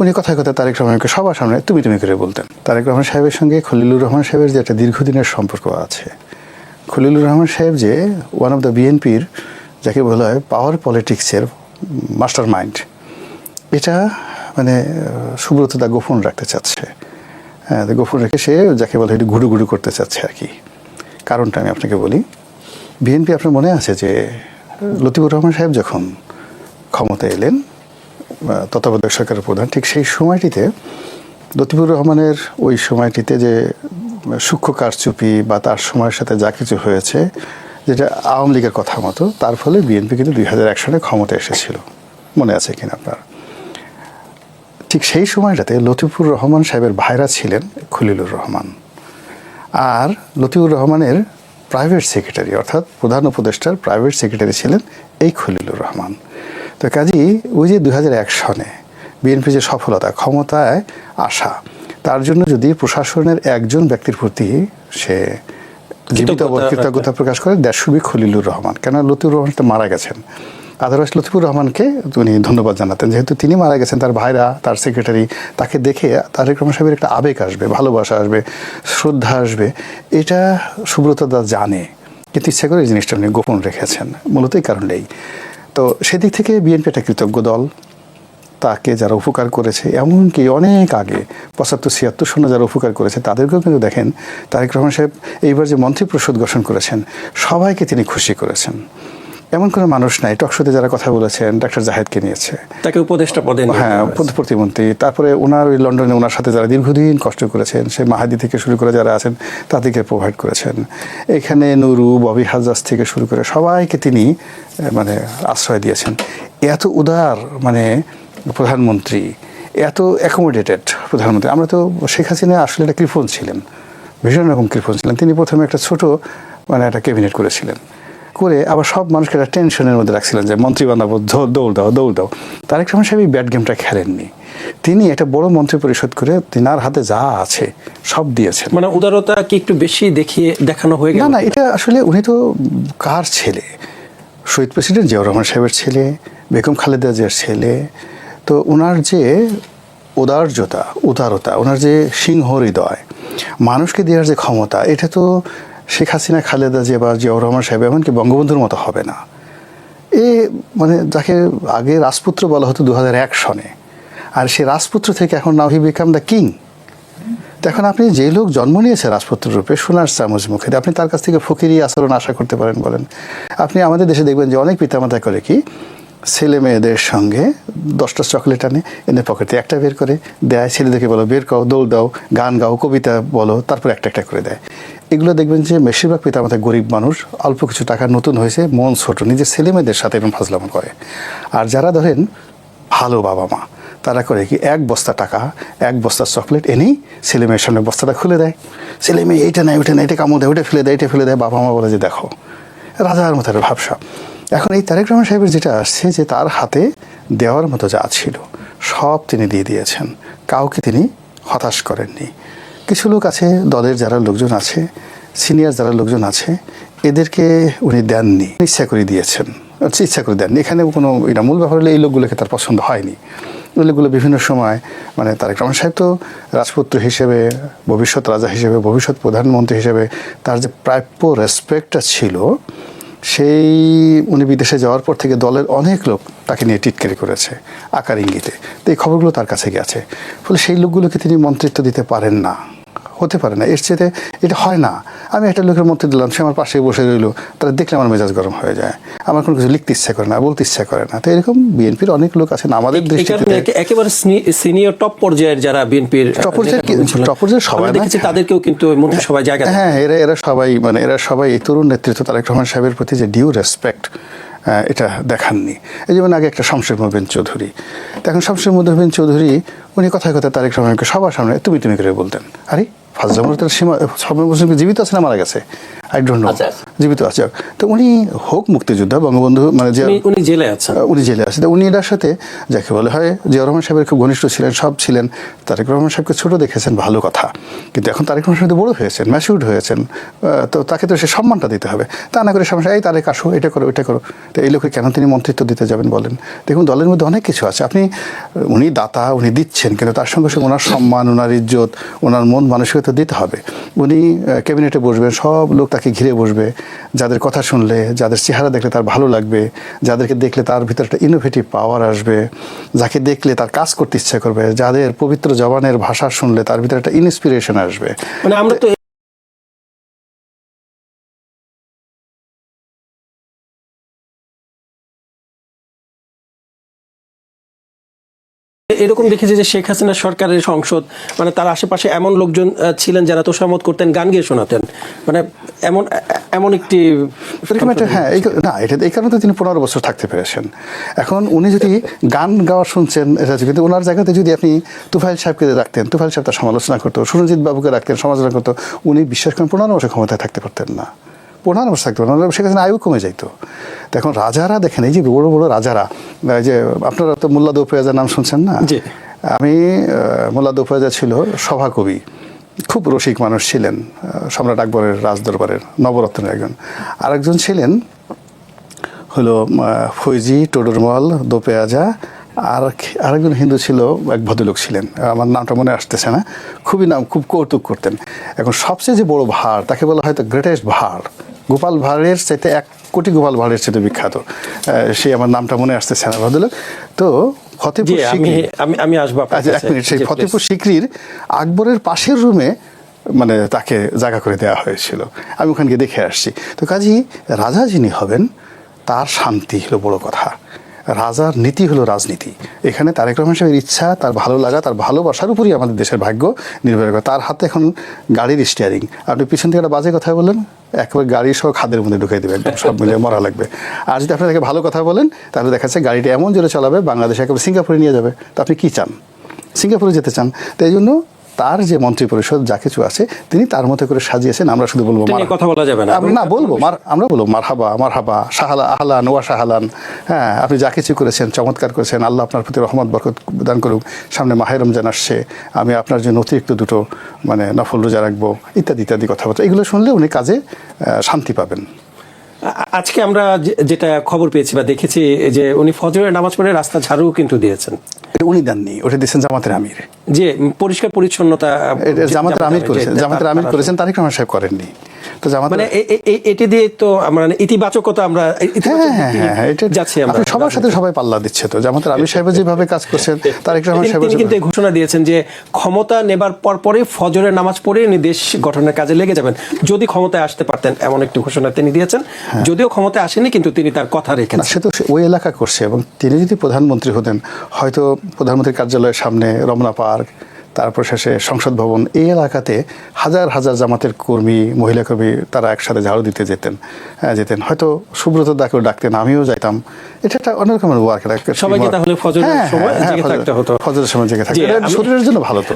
উনি কথায় কথায় তারেক রহমানকে সবার সামনে তুমি তুমি করে বলতেন। তারেক রহমান সাহেবের সঙ্গে খলিলুর রহমান সাহেবের যে একটা দীর্ঘদিনের সম্পর্ক আছে, খলিলুর রহমান সাহেব যে ওয়ান অফ দ্য বিএনপির যাকে বলা হয় পাওয়ার পলিটিক্সের মাস্টার মাইন্ড, এটা মানে সুব্রত দা গোপন রাখতে চাচ্ছে। হ্যাঁ, গোপন রেখে সে যাকে বলে এটি ঘুরু ঘুরু করতে চাচ্ছে আর কি। কারণটা আমি আপনাকে বলি। বিএনপি আপনার মনে আছে যে লতিফুর রহমান সাহেব যখন ক্ষমতায় এলেন তত্ত্বাবধায়ক সরকারের প্রধান, ঠিক সেই সময়টিতে লতিফুর রহমানের ওই সময়টিতে যে সূক্ষ্ম কারচুপি বা তার সময়ের সাথে যা কিছু হয়েছে, যেটা আওয়ামী লীগের কথা মতো, তার ফলে বিএনপি কিন্তু 2001 সালে ক্ষমতা এসেছিল, মনে আছে কিনা আপনার? ঠিক সেই সময়টাতে লতিফুর রহমান সাহেবের ভাইরা ছিলেন খলিলুর রহমান, আর লতিফুর রহমানের প্রাইভেট সেক্রেটারি অর্থাৎ প্রধান উপদেষ্টার প্রাইভেট সেক্রেটারি ছিলেন এই খলিলুর রহমান। তো কাজেই ওই যে 2001 সনে বিএনপি যে সফলতা, ক্ষমতায় আসা, তার জন্য যদি প্রশাসনের একজন ব্যক্তির প্রতি সে জীবিত কৃতজ্ঞতা প্রকাশ করে, that should be Khalilur Rahman. কেন লতিফুর রহমান তো মারা গেছেন, আদারওয়াইজ লতিফুর রহমানকে উনি ধন্যবাদ জানাতেন। যেহেতু তিনি মারা গেছেন, তার ভাইরা, তার সেক্রেটারি, তাকে দেখে তারেক রহমান সাহেবের একটা আবেগ আসবে, ভালোবাসা আসবে, শ্রদ্ধা আসবে। এটা সুব্রত দা জানে, কিন্তু ইচ্ছা করে এই জিনিসটা উনি গোপন রেখেছেন, মূলত এই কারণেই। তো সেদিক থেকে বিএনপি একটা কৃতজ্ঞ দল, তাকে যারা উপকার করেছে, এমনকি অনেক আগে 75-76 সনে যারা উপকার করেছে তাদেরকেও কিন্তু দেখেন তারেক রহমান সাহেব এইবার যে মন্ত্রিপরিষদ গঠন করেছেন, সবাইকে তিনি খুশি করেছেন। এমন কোনো মানুষ নাই, টকশোতে যারা কথা বলেছেন, ডাক্তার জাহেদকে নিয়েছে, তাকে উপদেষ্টা পদে, হ্যাঁ প্রতিমন্ত্রী, তারপরে ওনার ওই লন্ডনে ওনার সাথে যারা দীর্ঘদিন কষ্ট করেছেন, সে মাহাদি থেকে শুরু করে যারা আছেন তাদেরকে প্রোভাইড করেছেন। এখানে নুরু, ববি হাজাজ থেকে শুরু করে সবাইকে তিনি মানে আশ্রয় দিয়েছেন। এত উদার মানে প্রধানমন্ত্রী, এত অ্যাকোমোডেটেড প্রধানমন্ত্রী। আমরা তো শেখ হাসিনা আসলে একটা কৃপণ ছিলেন, ভীষণ রকম কৃপণ ছিলেন। তিনি প্রথমে একটা ছোট মানে একটা ক্যাবিনেট করেছিলেন, করে আবার সব মানুষকে একটা টেনশনের মধ্যে রাখছিলেন যে মন্ত্রী বানাবো, দৌড় দাও দৌড় দাও। তারেক রহমান সাহেব এই ব্যাড গেমটা খেলেননি। তিনি একটা বড় মন্ত্রী পরিষদ করে তিনার হাতে যা আছে সব দিয়েছেন। মানে উদারতা কি একটু বেশি দেখানো হয়ে গেল? না, এটা আসলে উনি তো কার ছেলে? শহীদ প্রেসিডেন্ট জিয়াউর রহমান সাহেবের ছেলে, বেগম খালেদা জিয়ার ছেলে। তো ওনার যে উদারতা, ওনার যে সিংহ হৃদয়, মানুষকে দেওয়ার যে ক্ষমতা, এটা তো শেখ হাসিনা, খালেদা জিয়া বা জিয়াউর রহমান সাহেব এমনকি বঙ্গবন্ধুর মতো হবে না। মানে যাকে আগে রাজপুত্র বলা হতো 2001 সনে, আর সে রাজপুত্র থেকে এখন নাও হি বিকাম দ্য কিং। তো এখন আপনি যে লোক জন্ম নিয়েছে রাজপুত্র রূপে, সোনার চামচ মুখে, আপনি তার কাছ থেকে ফকিরি আচরণ আশা করতে পারেন বলেন? আপনি আমাদের দেশে দেখবেন যে অনেক পিতামাতা করে কি, ছেলে মেয়েদের সঙ্গে 10টা চকলেট আনে, এনে পকেটে একটা বের করে দেয়, ছেলেদেরকে বলো বের করো, দৌড় দাও, গান গাও, কবিতা বলো, তারপর একটা একটা করে দেয়। এগুলো দেখবেন যে বেশিরভাগ পিতামাতা গরিব মানুষ, অল্প কিছু টাকা নতুন হয়েছে, মন ছোট, নিজের ছেলে মেয়েদের সাথে এরকম ফাজলামো করে। আর যারা ধরেন ভালো বাবা মা, তারা করে কি 1 বস্তা টাকা, 1 বস্তা চকলেট এনেই ছেলে মেয়ের সামনে বস্তাটা খুলে দেয়। ছেলে মেয়ে এইটা নেয়, ওইটা নেয়, এটা কামড় দেয়, ওইটা ফেলে দেয়, এটা ফেলে দেয়। বাবা মা বলে যে দেখো রাজার মতো ভাবসা। এখন এই তারেক রহমান সাহেবের যেটা আসছে, যে তার হাতে দেওয়ার মতো যা ছিল সব তিনি দিয়ে দিয়েছেন, কাউকে তিনি হতাশ করেননি। কিছু লোক আছে, দলের যারা লোকজন আছে, সিনিয়র যারা লোকজন আছে, এদেরকে উনি দেননি, ইচ্ছা করে দিয়েছেন, ইচ্ছা করে দেননি। এখানে কোনো এটা মূল ব্যাপার হলে এই লোকগুলোকে তার পছন্দ হয়নি। ওই লোকগুলো বিভিন্ন সময় মানে তারেক রহমান সাহেব তো রাজপুত্র হিসেবে, ভবিষ্যৎ রাজা হিসেবে, ভবিষ্যৎ প্রধানমন্ত্রী হিসেবে তার যে প্রাপ্য রেসপেক্টটা ছিল, সেই উনি বিদেশে যাওয়ার পর থেকে দলের অনেক লোক তাকে নিয়ে টিটকারি করেছে আকার ইঙ্গিতে। তো এই খবরগুলো তার কাছে গেছে, ফলে সেই লোকগুলোকে তিনি মন্ত্রিত্ব দিতে পারেন না, হতে পারে না। এর চেয়ে এটা হয় না। আমি একটা লোকের মন্ত্রী দিলাম, সে আমার পাশে বসে রইল, তারা দেখলে আমার মেজাজ গরম হয়ে যায়, আমার কোনো কিছু লিখতে ইচ্ছা করে না, বলতে ইচ্ছা করে না। তো এরকম বিএনপির অনেক লোক আছেন আমাদের দৃষ্টিতে একেবারে সিনিয়র টপ পর্যায়ের যারা বিএনপির টপ পর্যায়ের সবাই দেখেছি, তাদেরকেও কিন্তু মন্ত্রিসভায় জায়গা, হ্যাঁ, এরা সবাই এই তরুণ নেতৃত্ব তারেক রহমান সাহেবের প্রতি যে ডিউ রেসপেক্ট, এটা দেখাননি। এই যেমন আগে একটা শামসুর মোবিন চৌধুরী, এখন শামসুর মোবিন চৌধুরী উনি কথায় কথায় তারেক রহমানকে সবার সামনে তুমি তুমি করে বলতেন। আরে ফাজলামুর তার সীমা, জীবিত আছে না মারা গেছে? আই ডোন্ট নো, আচ্ছা। জীবিত আছে। তো উনি হোক মুক্তিযোদ্ধা, বঙ্গবন্ধু মানে যে উনি জেলে আছেন। উনি জেলে আছে, উনি এটার সাথে যাকে বলে হয় জিয়াউর রহমান সাহেবের খুব ঘনিষ্ঠ ছিলেন, সব ছিলেন। তারেক রহমান সাহেবকে ছোট দেখেছেন, ভালো কথা, কিন্তু এখন তারেক রহমান সাহেব বড় হয়েছেন, ম্যাচিউরড হয়েছেন, তো তাকে তো সে সম্মানটা দিতে হবে। তা না করে সমস্যা, এই তারেক আসো, এটা করো, এটা করো। তো এই লোকে কেন তিনি মন্ত্রিত্ব দিতে যাবেন বলেন? দেখুন, দলের মধ্যে অনেক কিছু আছে। উনি দাতা, উনি দিচ্ছেন, কিন্তু তার সঙ্গে সঙ্গে ওনার সম্মান, ওনার ইজ্জত, ওনার মন মানসিকতা দিতে হবে। উনি ক্যাবিনেটে বসবেন, সব লোক তাকে ঘিরে বসবে, যাদের কথা শুনলে, যাদের চেহারা দেখলে তার ভালো লাগবে, যাদেরকে দেখলে তার ভিতরে একটা ইনোভেটিভ পাওয়ার আসবে, যাকে দেখলে তার কাজ করতে ইচ্ছা করবে, যাদের পবিত্র জবানের ভাষা শুনলে তার ভিতরে একটা ইন্সপিরেশন আসবে। মানে আমরা তো এরকম দেখেছি যে শেখ হাসিনা সরকারের সংসদ, মানে তার আশেপাশে এমন লোকজন ছিলেন যারা তোষামত করতেন, গান গিয়ে শোনাতেন, মানে এমন এমন একটি হ্যাঁ, এটা এই কারণে তো তিনি 15 বছর থাকতে পেরেছেন। এখন উনি যদি গান গাওয়া শুনছেন, এটা কিন্তু ওনার জায়গাতে যদি আপনি তুফাইল সাহেবকে রাখতেন, তুফাইল সাহেব তার সমালোচনা করতো, সুরঞ্জিত বাবুকে রাখতেন, সমালোচনা করতো, উনি বিশ্বাস করেন 15 বছর ক্ষমতায় থাকতে পারতেন না, 15 বছর থাকতে পারতেন, শেখ হাসিনা আয়ু কমে যাইতো। এখন রাজারা দেখেন, এই যে বড় বড় রাজারা, এই যে আপনারা তো মোল্লা দৌফেয়াজার নাম শুনছেন না? জি। আমি মোল্লা দৌফেয়াজা ছিল সভাকবি, খুব রসিক মানুষ ছিলেন, সম্রাট আকবরের রাজদরবারের নবরত্নের একজন। আরেকজন ছিলেন হলো ফৈজি টোডরমল দোপেয়াজা, আর আরেকজন হিন্দু ছিল, এক ভদ্রলোক ছিলেন, আমার নামটা মনে আসতেছে না, খুব কৌতুক করতেন। এখন সবচেয়ে যে বড় ভাঁড়, তাকে বলা হয়তো গ্রেটেস্ট ভাঁড়, গোপাল ভাঁড়ের চাইতে 1 কোটি গোপাল ভাঁড়ের চাইতে বিখ্যাত, সে আমার নামটা মনে আসতেছে না ভদ্রলোক। তো ফতেপুর সিকরি, আমি আসবো আপনার আচ্ছা, এক কাছে। মিনিট, সেই জি, ফতেপুর please। সিকরির আকবরের পাশের রুমে মানে তাকে জায়গা করে দেওয়া হয়েছিল, আমি ওখানে গিয়ে দেখে আসছি। তো কাজী রাজা যিনি হবেন তার শান্তি হলো বড় কথা, রাজার নীতি হলো রাজনীতি। এখানে তারেক রহমান সাহেবের ইচ্ছা, তার ভালো লাগা, তার ভালোবাসার উপরই আমাদের দেশের ভাগ্য নির্ভর করে। তার হাতে এখন গাড়ির স্টিয়ারিং, আপনি পিছন থেকে একটা বাজে কথা বলেন, একেবারে গাড়ি সহ খাদের মধ্যে ঢুকাই দেবে, একদম সব মিলে মরা লাগবে। আর যদি আপনি তাকে ভালো কথা বলেন, তাহলে দেখা যাচ্ছে গাড়িটা এমন জোরে চালাবে, বাংলাদেশে একেবারে সিঙ্গাপুরে নিয়ে যাবে। তো আপনি কী চান? সিঙ্গাপুরে যেতে চান? তো এই জন্য তার যে মন্ত্রী পরিষদ যা কিছু আছে তিনি তার মতো করে সাজিয়েছেন। আমরা শুধু বলবো কথা বলা যাবে না, না বলবো আমরা বলবো মারহাবা, মারহাবা, শাহালা, আহলান ওয়া শাহালান। হ্যাঁ, আপনি যা কিছু করেছেন চমৎকার করেছেন, আল্লাহ আপনার প্রতি রহমত বরকত দান করুক। সামনে মাহে রমজান আসছে, আমি আপনার জন্য অতিরিক্ত 2টো মানে নফল রোজা রাখবো, ইত্যাদি ইত্যাদি কথাবার্তা। এগুলো শুনলে উনি কাজে শান্তি পাবেন। আজকে আমরা যেটা খবর পেয়েছি বা দেখেছি যে উনি ফজরের নামাজ পড়ে রাস্তা ঝাড়ু কিন্তু দিয়েছেন। উনি দেননি, ওটা দিয়েছেন জামাতের আমির। যে পরিষ্কার পরিচ্ছন্নতা জামাতের আমির করেছেন, জামাতের আমির করেছেন, তারেক রহমান সাহেব করেননি। তো মানে এটি দিয়ে তো আমরা ইতিবাচকতা আমরা যাচ্ছি, আমরা সবার সাথে সবাই পাল্লা দিচ্ছে। তো জামাতের আমির সাহেব যেভাবে কাজ করছেন, তারেক রহমান সাহেব কিন্তু ঘোষণা দিয়েছেন যে ক্ষমতা নেবার পরই ফজরের নামাজ পড়ে উনি দেশ গঠনের কাজে লেগে যাবেন যদি ক্ষমতায় আসতে পারতেন, এমন একটি ঘোষণা তিনি দিয়েছেন। যদিও ক্ষমতায় আসেনি, কিন্তু তিনি তার কথা রেখেছেন। সে তো ওই এলাকা করছে, এবং তিনি যদি প্রধানমন্ত্রী হতেন, হয়তো প্রধানমন্ত্রীর কার্যালয়ের সামনে রমনা পার্ক, তারপর শেষে সংসদ ভবন, এই এলাকাতে হাজার হাজার জামাতের কর্মী, মহিলা কর্মী তারা একসাথে ঝাড়ু দিতে যেতেন। হয়তো সুব্রত দাকেও ডাকতেন, আমিও যাইতাম। এটা একটা অন্যরকমের ওয়ার্ক। সবাইকে তাহলে ফজরের সময় জেগে থাকতে হতো, ফজরের সময় জেগে থাকতে, শরীরের জন্য ভালো তো।